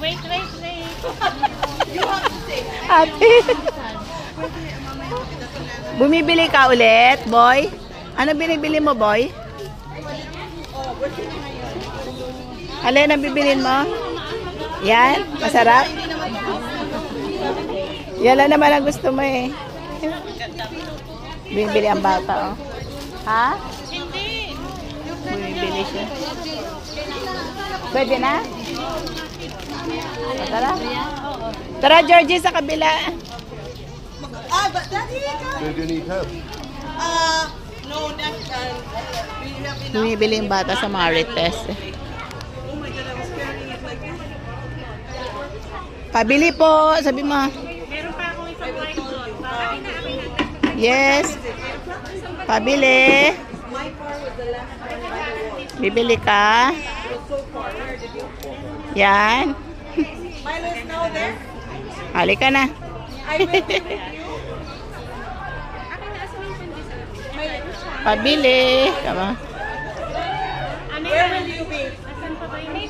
Wait. Ate. Bumibili ka ulit, boy? Ano binibili mo, boy? Alin ang bibilin mo? Yan? Masarap? Yan lang naman ang gusto mo eh. Bumibili ang bata, oh. Ha? Hindi. Bumibili siya. Pwede na? Tara. Tara, Georgie, sa kabila. But Daddy, Do you need help? no, that's we have enough. Bumibili yung bata sa Marites. Oh my God, I was carrying it like this. Pabili po, sabi mo. Meron pa akong isang white cloth. Yes. Pabili. My car was the last one. Bibili ka. So far, where did you? Yan. Milo is now there. Halika na. I will be with you. Pabili. Tama. Ano Where will you be? Asan pa ba yun?